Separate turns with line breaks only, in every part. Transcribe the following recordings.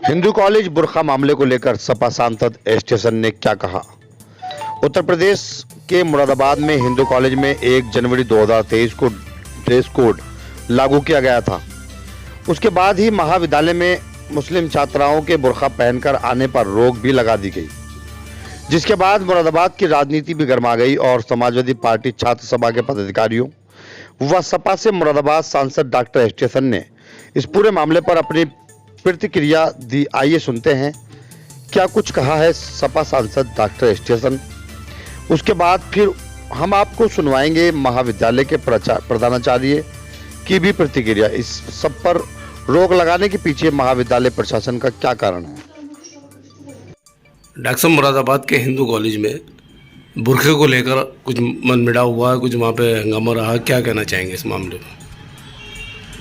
Hindu college बुर्का मामले को लेकर सपा सांसद स्टेशन ने क्या कहा। उत्तर प्रदेश के मुरादाबाद में हिंदू कॉलेज में 1 जनवरी 2023 को ड्रेस कोड लागू किया गया था। उसके बाद ही महाविद्यालय में मुस्लिम छात्राओं के बुर्का पहनकर आने पर रोक भी लगा दी गई, जिसके बाद मुरादाबाद की राजनीति भी गर्मा गई और समाजवादी पार्टी छात्र सभा के पदाधिकारियों व सपा से मुरादाबाद सांसद डॉक्टर स्टेशन ने इस पूरे मामले पर अपनी प्रतिक्रिया दी। आइए सुनते हैं क्या कुछ कहा है सपा सांसद डॉक्टर स्टेशन। उसके बाद फिर हम आपको सुनवाएंगे महाविद्यालय के प्रधानाचार्य की भी प्रतिक्रिया। इस सब पर रोक लगाने के पीछे महाविद्यालय प्रशासन का क्या कारण है।
डॉक्टर मुरादाबाद के हिंदू कॉलेज में बुरखे को लेकर कुछ मनमुटाव हुआ है, कुछ वहाँ पे हंगामा रहा, क्या कहना चाहेंगे इस मामले में?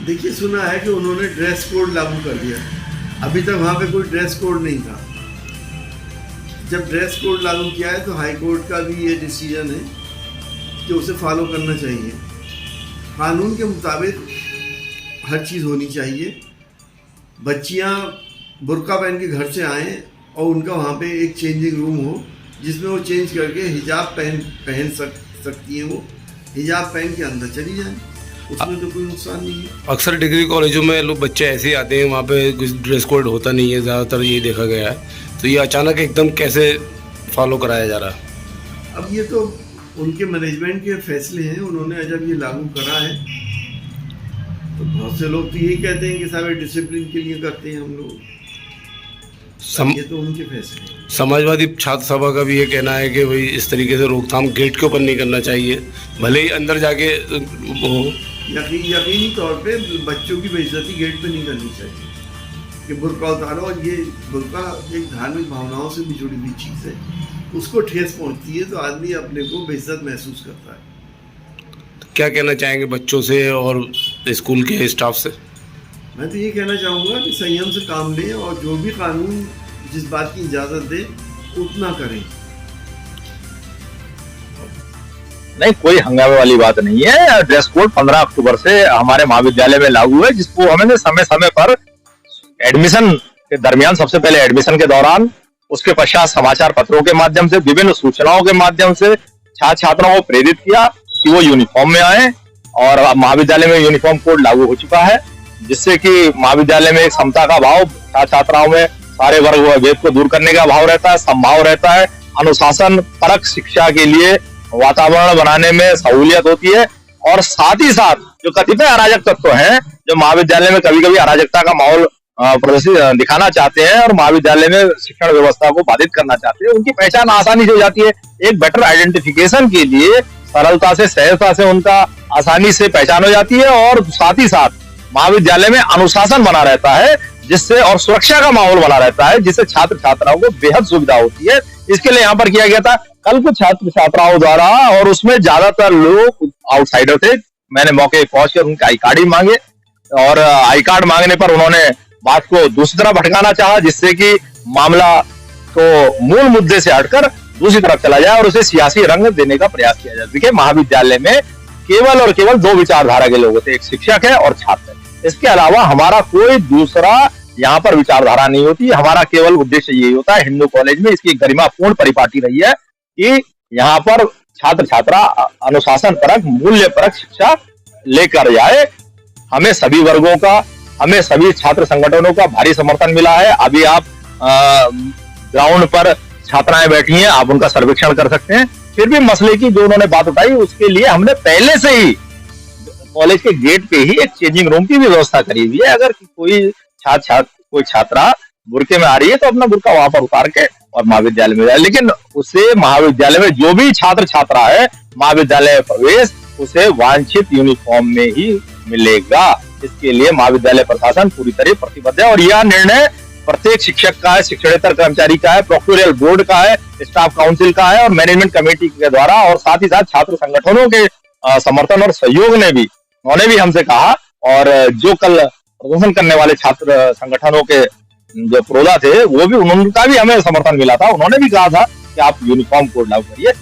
देखिए, सुना है कि उन्होंने ड्रेस कोड लागू कर दिया। अभी तक वहाँ पे कोई ड्रेस कोड नहीं था। जब ड्रेस कोड लागू किया है तो हाई कोर्ट का भी ये डिसीजन है कि उसे फॉलो करना चाहिए। कानून के मुताबिक हर चीज़ होनी चाहिए। बच्चियाँ बुर्का पहन के घर से आएँ और उनका वहाँ पे एक चेंजिंग रूम हो जिसमें वो चेंज करके हिजाब पहन सकती हैं। वो हिजाब पहन के अंदर चली जाएँ, उसमें तो कोई नुकसान नहीं है।
अक्सर डिग्री कॉलेजों में लोग बच्चे ऐसे ही आते हैं, वहाँ पे कुछ ड्रेस कोड होता नहीं है, ज़्यादातर ये देखा गया है। तो ये अचानक एकदम कैसे फॉलो कराया जा रहा है?
अब ये तो उनके मैनेजमेंट के फैसले हैं। उन्होंने जब ये लागू करा है तो बहुत से लोग तो यही कहते हैं कि साहब डिसिप्लिन के लिए करते हैं हम लोग। ये तो उनके फैसले हैं।
समाजवादी छात्र सभा का भी ये कहना है कि भाई इस तरीके से रोकथाम गेट के ऊपर नहीं करना चाहिए, भले ही अंदर जाके हो।
यकीनी तौर पे बच्चों की बेइज्जती गेट पे नहीं करनी चाहिए कि बुर्का उतारो। और ये बुर्का एक धार्मिक भावनाओं से भी जुड़ी हुई चीज़ है, उसको ठेस पहुंचती है तो आदमी अपने को बेइज्जत महसूस करता है।
तो क्या कहना चाहेंगे बच्चों से और स्कूल के स्टाफ से?
मैं तो ये कहना चाहूँगा कि संयम से काम लें और जो भी कानून जिस बात की इजाज़त दे उतना करें।
नहीं, कोई हंगामे वाली बात नहीं है। ड्रेस कोड 15 अक्टूबर से हमारे महाविद्यालय में लागू है, जिसको हमें समय समय पर एडमिशन के दरमियान, सबसे पहले एडमिशन के दौरान, उसके पश्चात समाचार पत्रों के माध्यम से, विभिन्न सूचनाओं के माध्यम से छात्र छात्राओं को प्रेरित किया कि वो यूनिफॉर्म में आए। और महाविद्यालय में यूनिफॉर्म कोड लागू हो चुका है, जिससे कि महाविद्यालय में एक समता का भाव, छात्र छात्राओं में सारे वर्ग व भेद को दूर करने का भाव रहता है, समभाव रहता है। अनुशासन परक शिक्षा के लिए वातावरण बनाने में सहूलियत होती है। और साथ ही साथ जो कतिपय अराजक तत्व हैं, जो महाविद्यालय में कभी कभी अराजकता का माहौल प्रदर्शित दिखाना चाहते हैं और महाविद्यालय में शिक्षण व्यवस्था को बाधित करना चाहते हैं, उनकी पहचान आसानी से हो जाती है। एक बेटर आइडेंटिफिकेशन के लिए सरलता से, सहजता से उनका आसानी से पहचान हो जाती है। और साथ ही साथ महाविद्यालय में अनुशासन बना रहता है, जिससे और सुरक्षा का माहौल बना रहता है, जिससे छात्र छात्राओं को बेहद सुविधा होती है। इसके लिए यहाँ पर किया गया था कल कुछ छात्र छात्राओं द्वारा, और उसमें ज्यादातर लोग आउटसाइडर थे। मैंने मौके पर पहुंचकर उनके आई कार्ड ही मांगे और आई कार्ड मांगने पर उन्होंने बात को दूसरी तरफ भटकाना चाहा, जिससे कि मामला तो मूल मुद्दे से हटकर दूसरी तरफ चला जाए और उसे सियासी रंग देने का प्रयास किया जाए। देखिए, महाविद्यालय में केवल और केवल 2 विचारधारा के लोग होते हैं, एक शिक्षक है और छात्र है। इसके अलावा हमारा कोई दूसरा यहाँ पर विचारधारा नहीं होती। हमारा केवल उद्देश्य यही होता है, हिंदू कॉलेज में इसकी गरिमापूर्ण परिपाटी रही है कि यहाँ पर छात्र छात्रा अनुशासन परक, मूल्य परक शिक्षा लेकर जाए। हमें सभी वर्गों का, हमें सभी छात्र संगठनों का भारी समर्थन मिला है। अभी आप ग्राउंड पर छात्राएं बैठी हैं, आप उनका सर्वेक्षण कर सकते हैं। फिर भी मसले की जो उन्होंने बात उठाई, उसके लिए हमने पहले से ही कॉलेज के गेट पे ही एक चेंजिंग रूम की भी व्यवस्था करी हुई है। अगर कोई कोई छात्रा बुरके में आ रही है तो अपना बुरका वहां पर उतार के और महाविद्यालय में जाए। लेकिन उसे महाविद्यालय में जो भी छात्र छात्रा है, महाविद्यालय प्रवेश उसे वांछित यूनिफॉर्म में ही मिलेगा। इसके लिए महाविद्यालय प्रशासन पूरी तरह प्रतिबद्ध है और यह निर्णय प्रत्येक शिक्षक का है, शिक्षणेतर कर्मचारी का है, प्रोक्टोरियल बोर्ड का है, स्टाफ काउंसिल का है और मैनेजमेंट कमेटी के द्वारा, और साथ ही साथ छात्र संगठनों के समर्थन और सहयोग ने भी, उन्होंने भी हमसे कहा। और जो कल प्रदर्शन करने वाले छात्र संगठनों के जो प्रोदा थे, वो भी, उनका भी हमें समर्थन मिला था। उन्होंने भी कहा था कि आप यूनिफॉर्म कोड लागू करिए।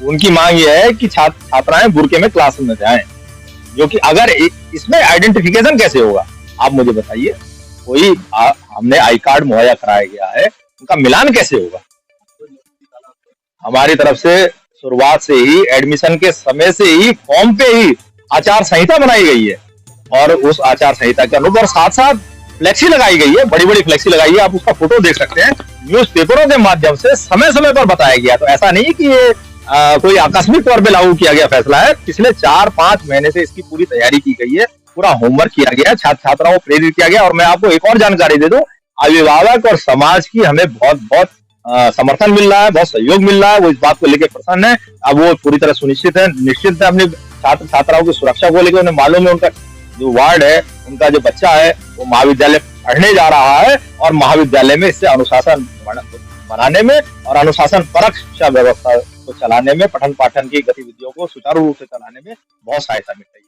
उनकी मांग यह है कि छात्राएं बुरके में क्लास में जाएं, जो कि अगर इसमें आइडेंटिफिकेशन कैसे होगा, आप मुझे बताइए, कोई हमने आई कार्ड मुहैया कराया गया है, उनका मिलान कैसे होगा? हमारी तरफ से शुरुआत से ही, एडमिशन के समय से ही, फॉर्म पे ही आचार संहिता बनाई गई है और उस आचार संहिता के अनुसार साथ साथ फ्लेक्सी लगाई गई है, बड़ी बड़ी फ्लेक्सी लगाई है, आप उसका फोटो देख सकते हैं। न्यूज़पेपरों के माध्यम से समय समय पर बताया गया, तो ऐसा नहीं कि ये कोई आकस्मिक तौर पे लागू किया गया फैसला है। पिछले 4-5 महीने से इसकी पूरी तैयारी की गई है, पूरा होमवर्क किया गया है, छात्र छात्राओं को प्रेरित किया गया। और मैं आपको एक और जानकारी दे दूं, अभिभावक और समाज की हमें बहुत बहुत समर्थन मिल रहा है, बहुत सहयोग मिल रहा है, वो इस बात को लेकर प्रसन्न है। अब वो पूरी तरह निश्चित है अपने छात्र छात्राओं की सुरक्षा को लेकर। उन्हें मालूम है उनका जो वार्ड है, उनका जो बच्चा है, वो महाविद्यालय पढ़ने जा रहा है और महाविद्यालय में इससे अनुशासन बनाने में और अनुशासन परक शिक्षा व्यवस्था को चलाने में, पठन पाठन की गतिविधियों को सुचारू रूप से चलाने में बहुत सहायता मिल रही है।